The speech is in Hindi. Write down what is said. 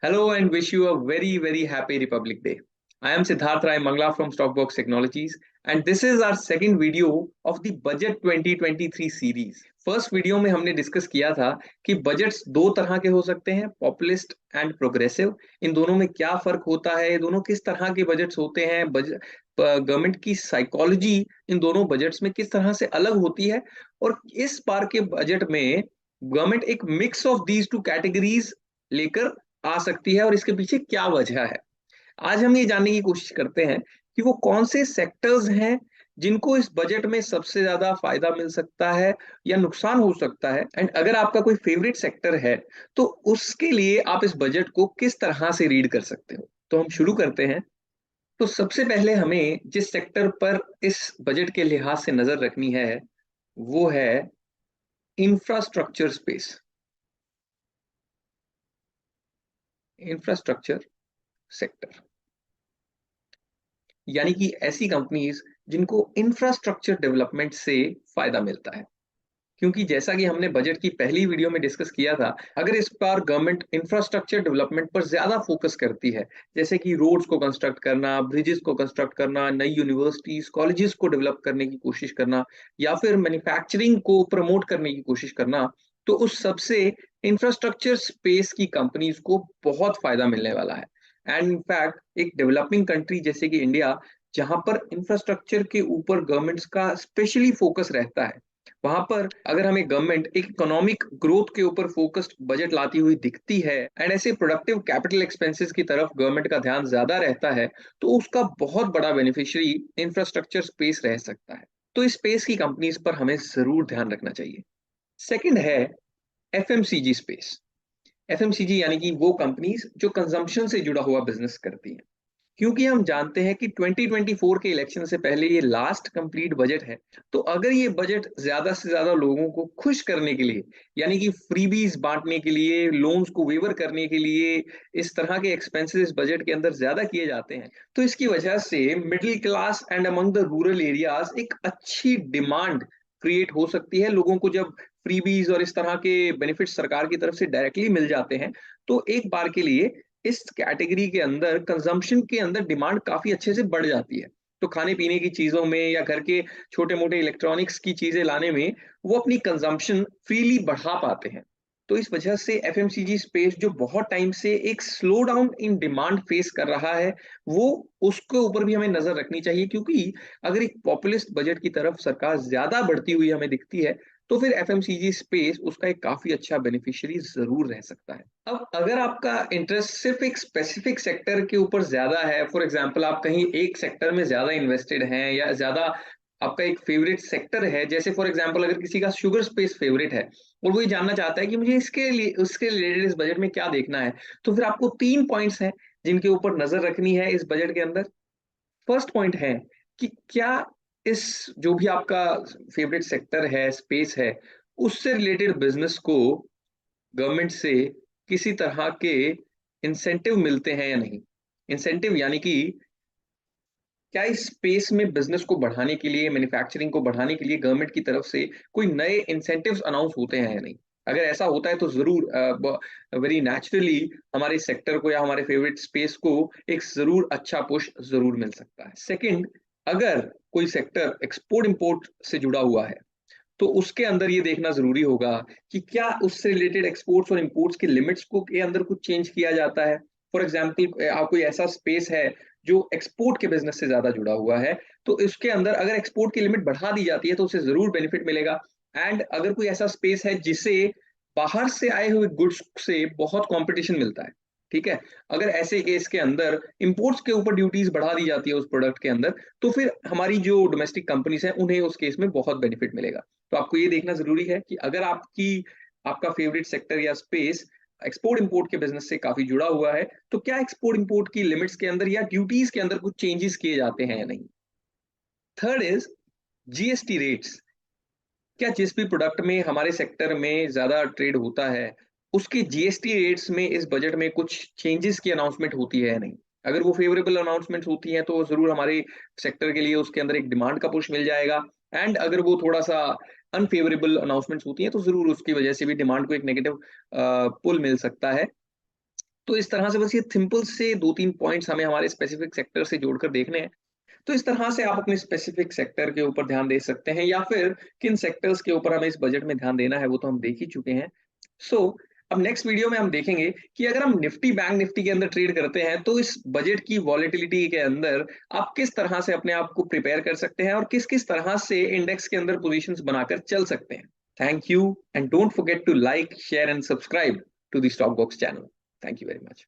Hello and wish you a very happy Republic Day. I am Siddharth Rai Mangla from Stockbox Technologies and this is our second video of the Budget 2023 series. First video में हमने डिस्कस किया था कि बजट्स दो तरह के हो सकते हैं, पॉपुलिस्ट एंड प्रोग्रेसिव। इन दोनों में क्या फर्क होता है, ये दोनों किस तरह के बजट्स होते हैं, गवर्नमेंट की साइकोलॉजी इन दोनों बजट्स में किस तरह से अलग होती है, और इस बार के बजट में गवर्नमेंट एक mix of these two categories लेकर आ सकती है और इसके पीछे क्या वजह है। आज हम ये जानने की कोशिश करते हैं कि वो कौन से सेक्टर्स हैं जिनको इस बजट में सबसे ज्यादा फायदा मिल सकता है या नुकसान हो सकता है, एंड अगर आपका कोई फेवरेट सेक्टर है तो उसके लिए आप इस बजट को किस तरह से रीड कर सकते हो। तो हम शुरू करते हैं। तो सबसे पहले हमें जिस सेक्टर पर इस बजट के लिहाज से नजर रखनी है वो है इंफ्रास्ट्रक्चर स्पेस। इंफ्रास्ट्रक्चर सेक्टर यानी कि ऐसी कंपनीज जिनको इंफ्रास्ट्रक्चर डेवलपमेंट से फायदा मिलता है। क्योंकि जैसा कि हमने बजट की पहली वीडियो में डिस्कस किया था, अगर इस बार गवर्नमेंट इंफ्रास्ट्रक्चर डेवलपमेंट पर ज्यादा फोकस करती है, जैसे कि रोड्स को कंस्ट्रक्ट करना, ब्रिजेस को कंस्ट्रक्ट करना, नई यूनिवर्सिटीज कॉलेजेस को डेवलप करने की कोशिश करना, या फिर मैन्युफैक्चरिंग को प्रमोट करने की कोशिश करना, तो उस सबसे इंफ्रास्ट्रक्चर स्पेस की कंपनीज को बहुत फायदा मिलने वाला है। एंड इनफैक्ट एक डेवलपिंग कंट्री जैसे कि इंडिया, जहां पर इंफ्रास्ट्रक्चर के ऊपर गवर्नमेंट्स का स्पेशली फोकस रहता है, वहां पर अगर हमें गवर्नमेंट एक इकोनॉमिक ग्रोथ के ऊपर फोकस्ड बजट लाती हुई दिखती है एंड ऐसे प्रोडक्टिव कैपिटल एक्सपेंसेस की तरफ गवर्नमेंट का ध्यान ज्यादा रहता है, तो उसका बहुत बड़ा बेनिफिशियरी इंफ्रास्ट्रक्चर स्पेस रह सकता है। तो इस स्पेस की कंपनीज पर हमें जरूर ध्यान रखना चाहिए। सेकंड है एफएमसीजी स्पेस। एफएमसीजी यानी कि वो कंपनीज जो कंजम्पशन से जुड़ा हुआ बिजनेस करती हैं। क्योंकि हम जानते हैं कि 2024 के इलेक्शन से पहले ये लास्ट कंप्लीट बजट है, तो अगर ये बजट ज्यादा से ज्यादा लोगों को खुश करने के लिए, यानी कि फ्रीबीज बांटने के लिए, लोन्स को वेवर करने के लिए, इस तरह के एक्सपेंसेस बजट के अंदर ज्यादा किए जाते हैं, तो इसकी वजह से middle class and among the rural areas एक अच्छी डिमांड क्रिएट हो सकती है। लोगों को जब फ्रीबीज और इस तरह के बेनिफिट्स सरकार की तरफ से डायरेक्टली मिल जाते हैं, तो एक बार के लिए इस कैटेगरी के अंदर कंजम्पशन के अंदर डिमांड काफी अच्छे से बढ़ जाती है। तो खाने पीने की चीजों में या घर के छोटे मोटे इलेक्ट्रॉनिक्स की चीजें लाने में वो अपनी कंजम्पशन फ्रीली बढ़ा पाते हैं। तो इस वजह से एफएमसीजी स्पेस जो बहुत टाइम से एक slow down in demand face कर रहा है, वो उसके ऊपर भी हमें नजर रखनी चाहिए। क्योंकि अगर एक पॉपुलिस्ट बजट की तरफ सरकार ज्यादा बढ़ती हुई हमें दिखती है, तो फिर एफएमसीजी स्पेस उसका एक काफी अच्छा बेनिफिशियरी जरूर रह सकता है। अब अगर आपका इंटरेस्ट सिर्फ एक स्पेसिफिक सेक्टर के ऊपर ज्यादा है, फॉर एग्जांपल आप कहीं एक सेक्टर में ज्यादा इन्वेस्टेड हैं या ज्यादा आपका एक फेवरेट सेक्टर है, जैसे फॉर एग्जांपल अगर किसी का शुगर स्पेस फेवरेट है और वो ये जानना चाहता है कि मुझे इसके लिए उसके रिलेटेड इस बजट में क्या देखना है, तो फिर आपको तीन पॉइंट्स हैं जिनके ऊपर नजर रखनी है इस बजट के अंदर। फर्स्ट पॉइंट है कि क्या इस जो भी आपका फेवरेट सेक्टर है, स्पेस है, उससे रिलेटेड बिजनेस को गवर्नमेंट से किसी तरह के इंसेंटिव मिलते हैं या नहीं। इंसेंटिव यानी कि क्या इस स्पेस में बिजनेस को बढ़ाने के लिए, मैन्युफैक्चरिंग को बढ़ाने के लिए गवर्नमेंट की तरफ से कोई नए इंसेंटिव्स अनाउंस होते हैं या नहीं। अगर ऐसा होता है तो जरूर वेरी नेचुरली हमारे सेक्टर को या हमारे फेवरेट स्पेस को एक जरूर अच्छा पुश जरूर मिल सकता है। सेकंड, अगर कोई सेक्टर एक्सपोर्ट इंपोर्ट से जुड़ा हुआ है, तो उसके अंदर ये देखना जरूरी होगा कि क्या उससे रिलेटेड एक्सपोर्ट्स और इंपोर्ट्स के लिमिट्स को के अंदर कुछ चेंज किया जाता है। फॉर एग्जाम्पल आप कोई ऐसा स्पेस है जो एक्सपोर्ट के बिजनेस से ज्यादा जुड़ा हुआ है, तो इसके अंदर अगर एक्सपोर्ट की लिमिट बढ़ा दी जाती है तो उसे जरूर बेनिफिट मिलेगा। एंड अगर कोई ऐसा स्पेस है जिसे बाहर से आए हुए गुड्स से बहुत कंपटीशन मिलता है, ठीक है, अगर ऐसे केस के अंदर इंपोर्ट्स के ऊपर ड्यूटीज बढ़ा दी जाती है उस प्रोडक्ट के अंदर, तो फिर हमारी जो डोमेस्टिक कंपनीज हैं उन्हें उस केस में बहुत बेनिफिट मिलेगा। तो आपको ये देखना जरूरी है कि अगर आपका फेवरेट सेक्टर या स्पेस एक्सपोर्ट इंपोर्ट के बिजनेस से काफी जुड़ा हुआ है, तो क्या एक्सपोर्ट इंपोर्ट की लिमिट्स के अंदर या ड्यूटीज के अंदर कुछ चेंजेस किए जाते हैं या नहीं। Third is GST rates. क्या जिस भी प्रोडक्ट में हमारे सेक्टर में ज्यादा ट्रेड होता है, उसके जीएसटी रेट्स में इस बजट में कुछ चेंजेस की अनाउंसमेंट होती है या नहीं। अगर वो फेवरेबल अनाउंसमेंट होती हैं तो जरूर हमारे सेक्टर के लिए उसके अंदर एक डिमांड का पुश मिल जाएगा। एंड अगर वो थोड़ा सा अनफेवरेबल अनाउंसमेंट्स होती हैं तो जरूर उसकी वजह से भी डिमांड को एक नेगेटिव पुल मिल सकता है। तो इस तरह से बस ये सिंपल से 2-3 पॉइंट्स हमें हमारे स्पेसिफिक सेक्टर से जोड़कर देखने हैं। तो इस तरह से आप अपने स्पेसिफिक सेक्टर के ऊपर ध्यान दे सकते हैं, या फिर किन सेक्टर्स के ऊपर हमें इस बजट में ध्यान देना है वो तो हम देख ही चुके हैं। सो अब नेक्स्ट वीडियो में हम देखेंगे कि अगर हम निफ्टी बैंक निफ्टी के अंदर ट्रेड करते हैं तो इस बजट की वॉलेटिलिटी के अंदर आप किस तरह से अपने आप को प्रिपेयर कर सकते हैं और किस किस तरह से इंडेक्स के अंदर पोजीशंस बनाकर चल सकते हैं। Thank you and don't forget to like share and subscribe to the stock box channel. Thank you very much.